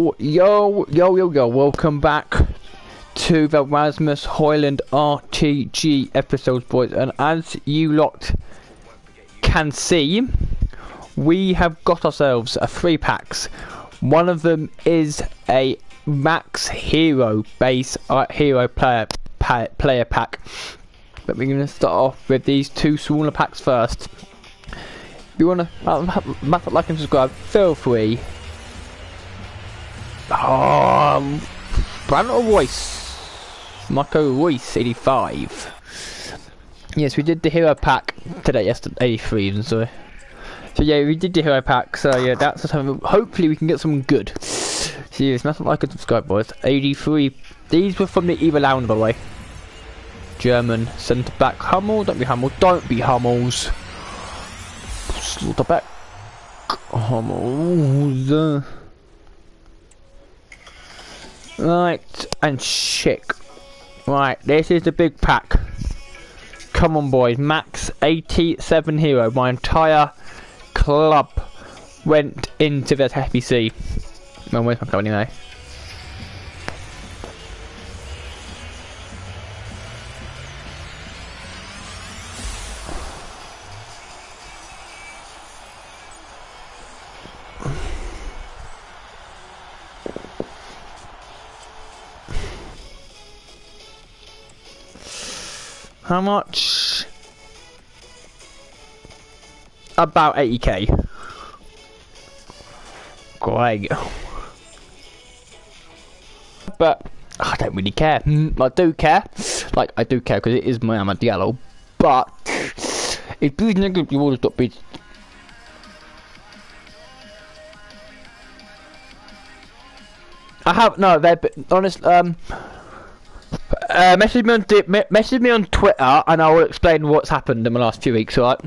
Yo, welcome back to the Rasmus Hoyland RTG episodes, boys, and as you lot can see, we have got ourselves a 3-packs. One of them is a Max Hero base hero player pack, but we're going to start off with these two smaller packs first. If you want to like and subscribe, feel free. Brandon Royce, Marco Royce, 85. Yes, we did the hero pack today, yesterday, 83 even, sorry. So yeah, we did the hero pack, so yeah, that's the time. Hopefully we can get something good. So yeah, smash like and subscribe, boys. 83, these were from the Eva Lounge, by the way. German centre back, Hummel, don't be Hummels. Slaughter back, Hummels. Right, and Schick. Right, this is the big pack. Come on, boys. Max 87 hero. My entire club went into this FBC. Well, where's my club anyway? How much? About 80k. Great. But I don't really care. I do care. Like, I do care because it is my Amad Diallo. But if these negative you always got beat. I have no. They're honest. Message me on Twitter and I will explain what's happened in the last few weeks, alright?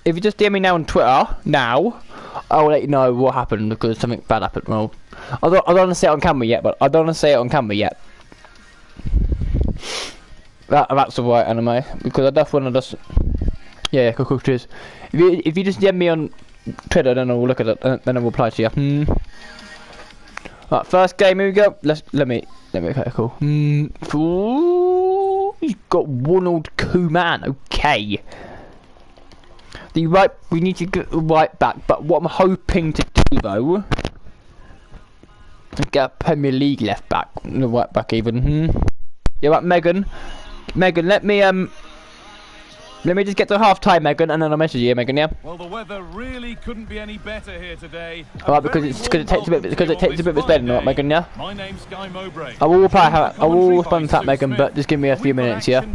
If you just DM me now on Twitter, I will let you know what happened because something bad happened. Well, I don't want to say it on camera yet, That's alright, anime, because I just want to just... Yeah, cool, cheers. If you just DM me on Twitter, then I will look at it, then I will reply to you. Right, first game, here we go. Let me, okay, cool. Ooh, he's got Ronald Koeman, okay. We need to get the right back, but what I'm hoping to do though, is get a Premier League left back, the right back even. Yeah, right, Megan, let me just get to half time, Megan, and then I'll message you, Megan. Yeah. Well, the weather really couldn't be any better here today. Alright, because it takes a bit of spending, right, Megan? Yeah. My name's Guy Mowbray. I will respond to that, Megan, but just give me a few minutes, yeah.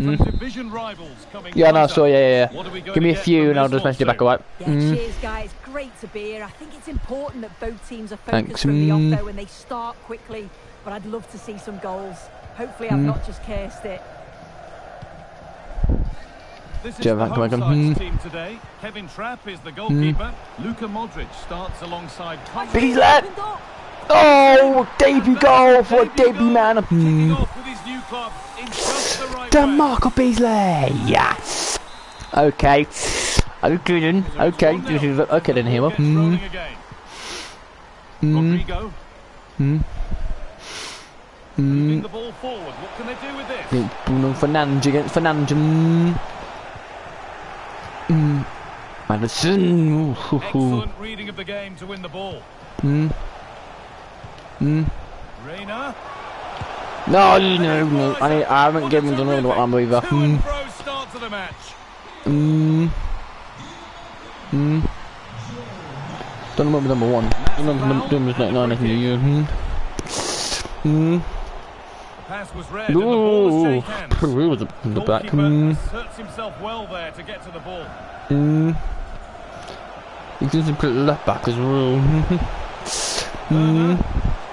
Yeah, no, so yeah. Give me a few, and I'll just message you back, alright? Yeah, cheers, guys. Great to be here. I think it's important that both teams are focused from the off though, and they start quickly. But I'd love to see some goals. Hopefully, I've not just cursed it. This is the home side's team today. Kevin Trapp is the goalkeeper. Luka Modric starts alongside Beasley! Oh, debut goal for a debut man. DeMarco Beasley! Yes! Okay. Okay then. Okay. Okay then, here. Rodrigo. Moving the ball forward. What can they do with this? Bruno Fernandes against Fernandes. Madison. Excellent reading of the game to win the ball. Reina. No. I haven't given them another one either. Start to the match. Don't remember number 1. Don't remember Pass was red and the ball has changed hands. Was the back. Hurts himself well there to get to the ball. He can put left back as well.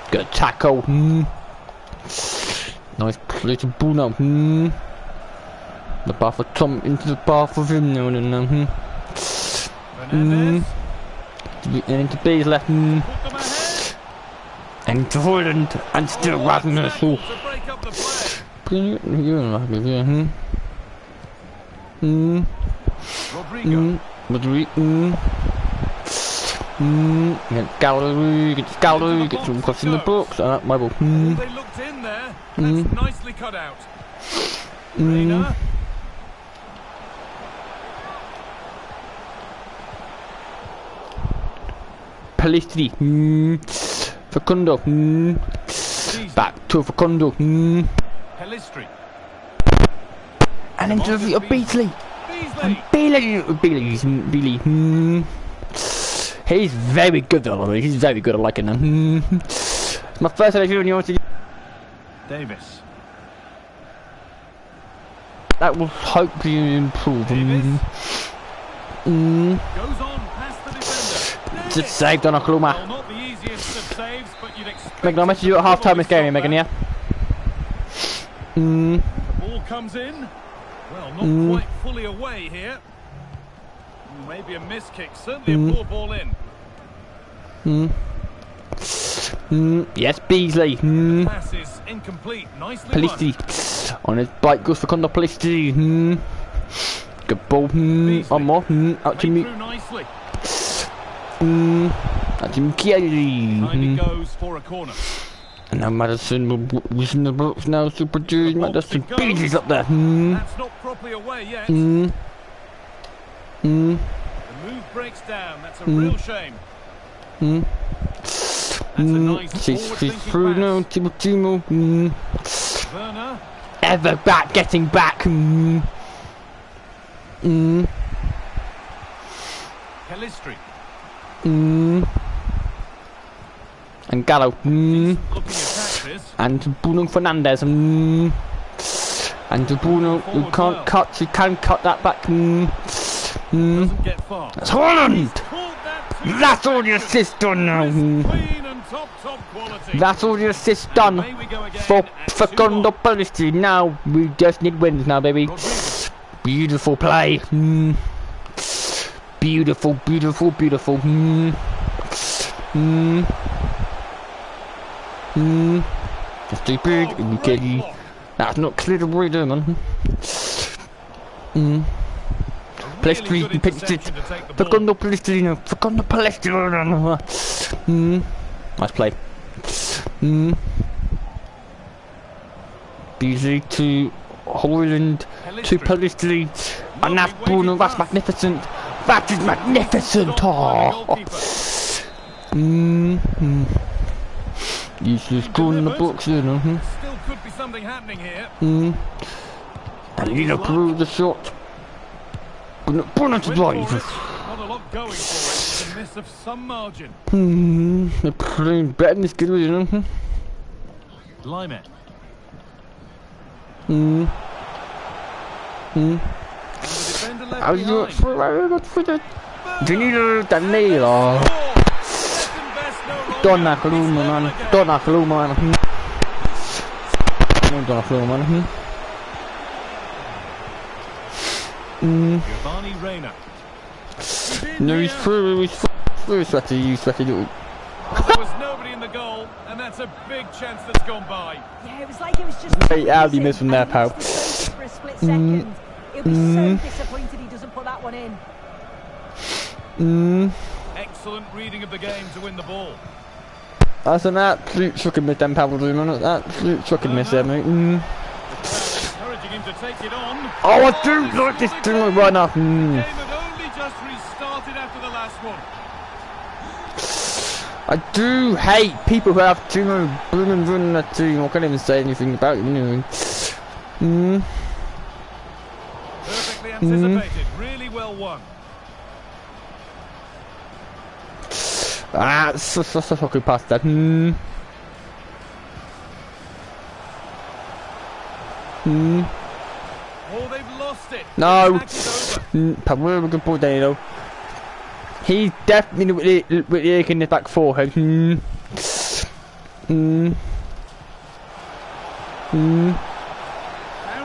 Good tackle. Nice play to Bruno. The bar for Tom into the bar for him. No. Into B's left. And to Holland and still Rasmus. Rodrigo. Get Gallery, get some cross in the box. My ball. They looked in there. That's nicely cut out. Reina. Palistri. Facundo. Back to Facundo. Palistri. And into the Beasley. And Beasley. He's very good though. He's very good at liking him. It's my first selection when you want to. Davis. That will hopefully improve. Goes on past the defender. Just saved on a Kluma. Well, not the easiest of saves, but you'd expect Megan, I'll message you at half time this game, Megan, yeah? The ball comes in. Well, not quite fully away here. Maybe a miss kick, certainly a poor ball in. Yes, Beasley. Pass is incomplete, nicely Palistri. On his bike goes for Condor Palistri. Good ball. One more. Out to me. Nicely. Out to Kelly. And he goes for a corner. And now Madison was in the box now. Super Jude. Madison. Beasley's up there. That's not properly away yet. The move breaks down. That's a real shame. That's a nice She's through now. Timo. Werner. Ever back, getting back. Palistri. And Gallo. Looking at taxes. And Bruno Fernandes. And Bruno, who can't cut, he can cut that back. Doesn't get far. That's Holland! Caught that too. That's all the assist done now. Clean and top quality. That's all the assist done Away we go again for at Facundo 2-1. Palistri. Now we just need wins now, baby. Rodriguez. Beautiful play. Beautiful, beautiful, beautiful. Just too big. Okay. That's not clear the way there, man. Palistri, Really good interception to take the ball. Facundo Palistri, Facundo Palistri. Nice play. Beasley to Hoyland to Palistri, and that's Bruno. That's magnificent. That is magnificent. Oh. He's just going in the box, you know. Still could be something happening here. And you know, through the shot. Bruno to drive. Not a lot going for it. It's a miss of some margin. They're playing better than this kid, you know. Lyman. How do you for the Danilo? Donnarumma, man. Donnarumma, man. Donnarumma, man. Giovanni Reina. No, he's through, Sweaty, you Sweaty little. There was nobody in the goal, and that's a big chance that's gone by. Yeah, it was like it was just. Hey, Aldi missed from there, pal. For a split second. He'll be so disappointed he doesn't put that one in. Excellent reading of the game to win the ball. That's an absolute shocking miss, then, Pavel, man. Absolute shocking miss there, mate. Encouraging him to take it on. Oh, I do like this thing right now. The game had only just restarted after the last one. I do hate people who have too much blooming running that team. I can't even say anything about it, you know. Perfectly anticipated. Really well won. Ah, so fucking past that. Oh, they've lost it. No. The attack is over. Pablo, good ball, Danilo. He's definitely with the ache in his back forehead. Down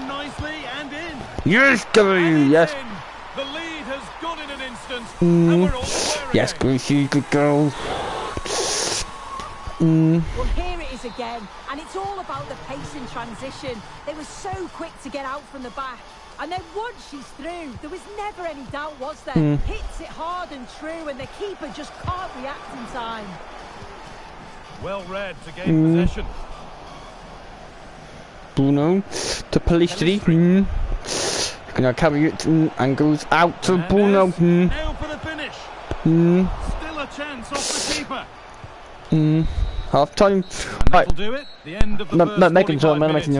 nicely and in. Yes, Gary, yes. In. The lead has gone in an instant, and we're all square Yes, again. Gracie, good girl. Well, here it it is again. And it's all about the pace in transition. They were so quick to get out from the back. And then once she's through, there was never any doubt, was there? Hits it hard and true, and the keeper just can't react in time. Well read to gain possession. Bruno to Pellistri. Gonna carry it and goes out to Bruno. Now for the finish. Still a chance off the keeper. Half time. Right. That'll do it. The end of the first making sure, 45 minutes here.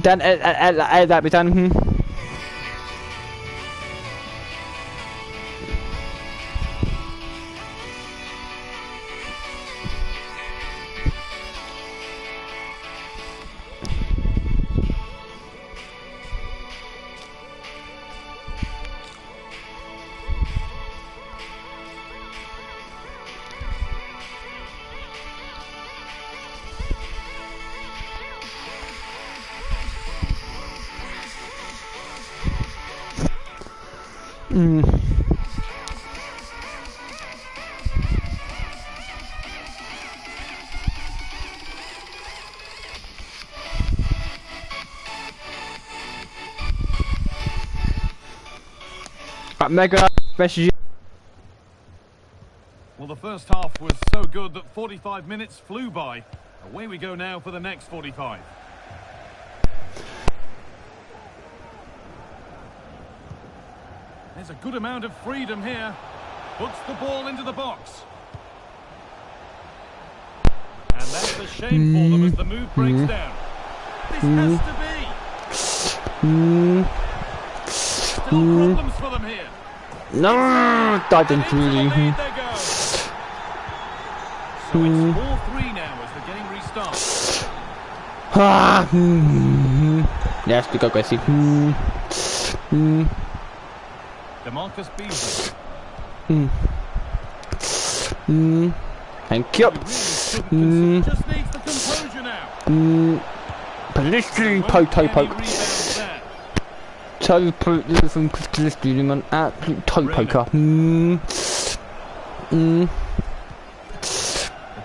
Dan, that be done. Mega message. Well, the first half was so good that 45 minutes flew by. Away we go now for the next 45. There's a good amount of freedom here. Puts the ball into the box. And that's a shame for them as the move breaks down. This has to be. Still problems for them here. No, I didn't really. So it's 4-3 now as the game restarts. Yes, we go aggressive. DeMarcus Beasley. Thank you. Just needs the composure now. Pellistri, toe poke from Pellistri doing an absolute toe poker. A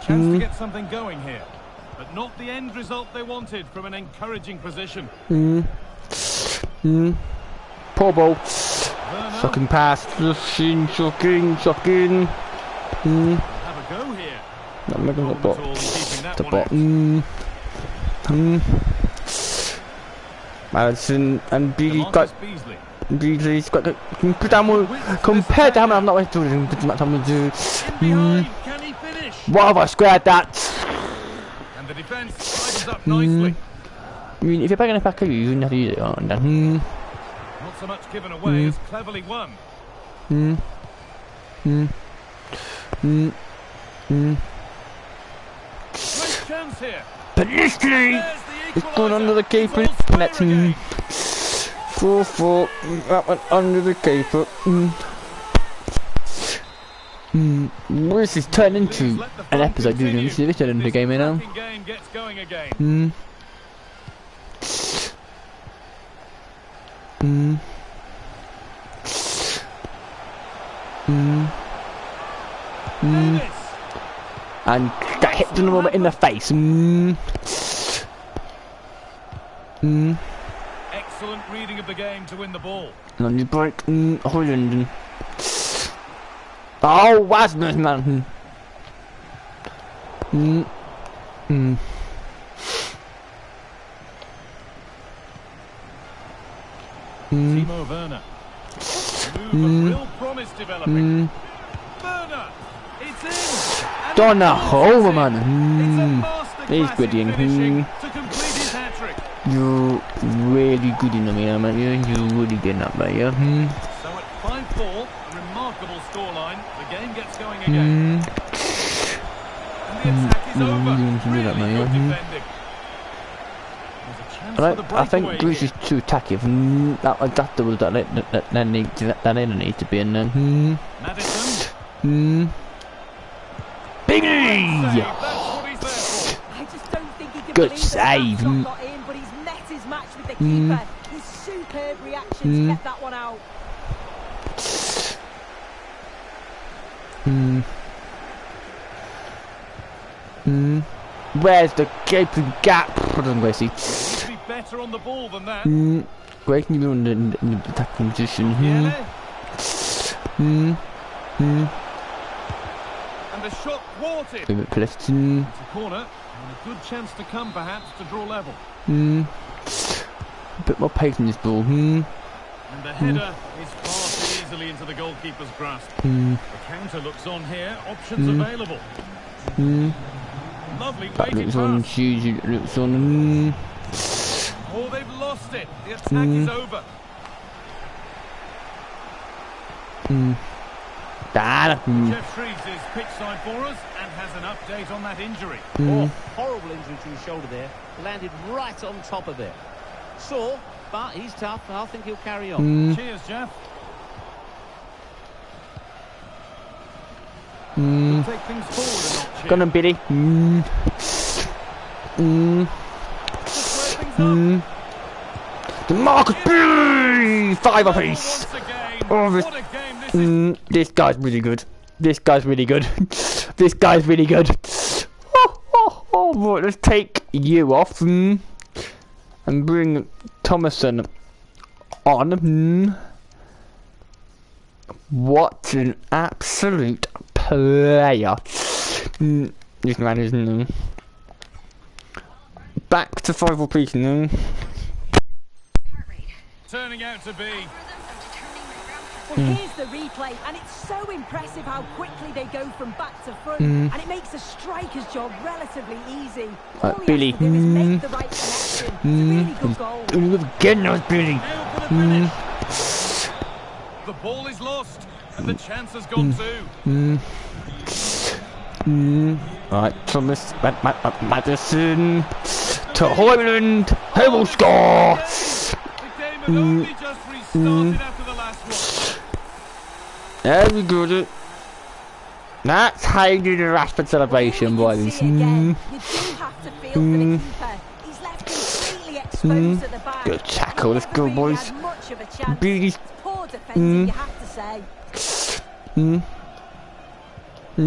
chance to get something going here, but not the end result they wanted from an encouraging position. Poor ball. Shocking pass. Shocking. Have a go here. I'm making the bot. The bot. Madison and Beasley's got compared to him. I'm not going to do it. Can he finish? What have I squared that? And the defence tightens up nicely. I mean, if you're banging it back at you, you have to use it on. Not so much given away as cleverly won. Great chance here. Pellistri! It's gone under the keeper. That's 4-4. That went under the keeper. This is turned into an episode, dude. This is turned into a game now. And got hit a little bit in the face. Excellent reading of the game to win the ball. And on the break, Holland. Oh, Wasmus, man. Timo Werner. Real promise developing. Werner, it's in. Donna Overman. He's good in. To complete his hat-trick. You're really good in the man, man. You're really getting up there, yeah. So at 5-4, a remarkable scoreline. The game gets going again. And the attack is over. Really good defending. I think Greece is too tacky. That double that need to be in there. Maddison. Biggie! I just don't think Good save. Got in, but he's met his match with the keeper. His superb reaction to get that one out. Where's the gaping gap? I don't know, see. He'd be better on the ball than that. Where can you be in the attacking position? And the shot thwarted. It's It's a corner, and a good chance to come, perhaps, to draw level. a bit more pace in this ball. And the header is far too easily into the goalkeeper's grasp. The counter looks on here. Options available. Lovely That weighted looks on. pass. It looks on. Oh, they've lost it. The attack is over. Jeff Shreves is pitchside for us and has an update on that injury. Oh, horrible injury to his shoulder there. Landed right on top of it. Sore, but he's tough. I think he'll carry on. Cheers, Jeff. We'll take things forward a notch here. Gonna Billy. Just square things up. The Marcus B! 5 apiece. Once again, Oh, what a game this is. This guy's really good. This guy's really good. This guy's really good. Right, let's take you off and bring Thomason on. What an absolute player. This man is back to 5 apiece now. Turning out to be. Well, here's the replay, and it's so impressive how quickly they go from back to front, and it makes the striker's job relatively easy. All he Billy. has to do is make the right connection. It's a really good goal. Again, that was Billy. Now for the finish. The ball is lost, and the chance has gone too. Right, Thomas Madison to Hoyland. Who will score? The game had only just restarted after the last one. Very good. That's how you do the Rashford celebration, boys. You do have to feel for the keeper. He's left completely exposed at the back. Good tackle, let's go, Never boys. had much of a chance. Billy's. It's poor defending, you have to say. A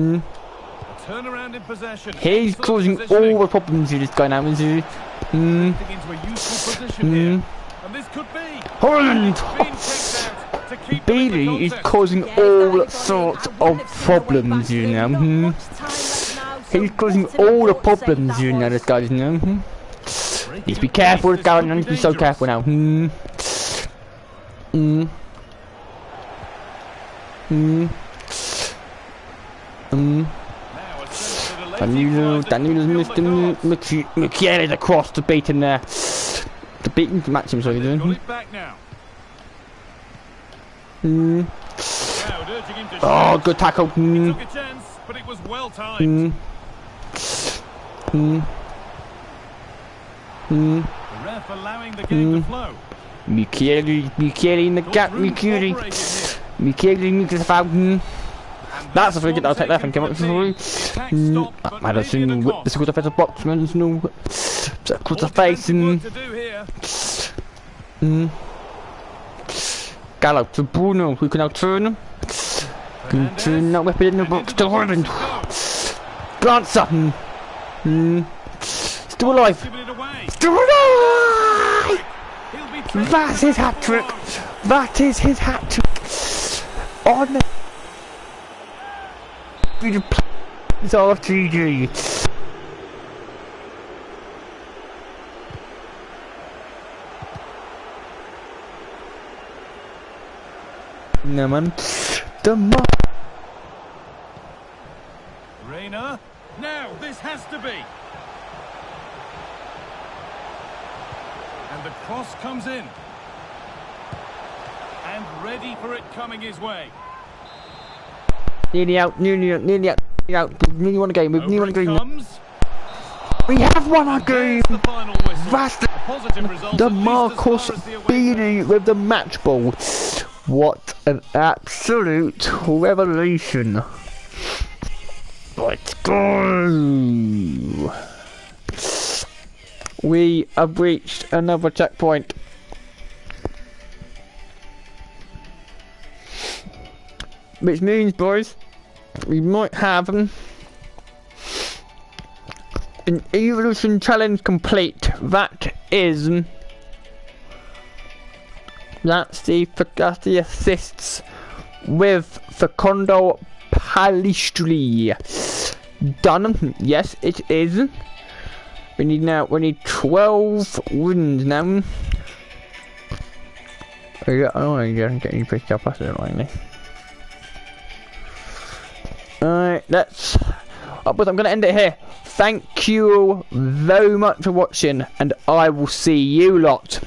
turnaround in possession. He's Excellent causing positioning. all the problems to this guy now, isn't he? Getting into a useful position here. And this could be. Holland! Being kicked out to keep them in the Billy is contest. causing Yeah, all he's sorts got it. of problems, you know. Not much time left now, so He's causing what an all the important save problems, that you know, was. this guy, you know. Breaking Need to be at careful, pace, this guy, could and be need to be so dangerous. careful now. Now a sense that a lazy Danilo's flight that missed can him. fill the dots. Michele's across to beat him there. To beat him, to match him, sorry, They've got doing. it back now. Mm. Crowd urging him to Oh, shoot. good tackle. He took a chance, but it was well timed. The ref allowing the game to flow. Michele in the Good gap. room Michele operating here. makes a foul. And That's a free kick. I'll take that. one Thank you taken very for much. the team. Attack stopped, but maybe Madison at a whipped the cost. squad defensive box. Madison across the face More and defensive work to do here. Gallo to Bruno. Who can now turn him? Can turn that weapon in the box to Holland. Glance up. Still alive. Giving it away. Still alive. He'll be taken That's to his the hat trick. forward. That is his hat trick. On the it's RTG. No man. The Reina. Now this has to be. And the cross comes in. And ready for it coming his way. nearly out. Nearly out. Nearly won a game. We've nearly won a Over it game. comes. We have won a game. There's the final whistle. That's A positive result, the at least as Marcus far as the away Beanie with the match ball. What an absolute revelation. Let's go. We have reached another checkpoint. Which means, boys, we might have an evolution challenge complete. That's the assists with Facundo Palistri. Done. Yes, it is. We need 12 wins now. Oh, I don't get any picked up. That's annoying. Alright, I'm gonna end it here. Thank you very much for watching, and I will see you lot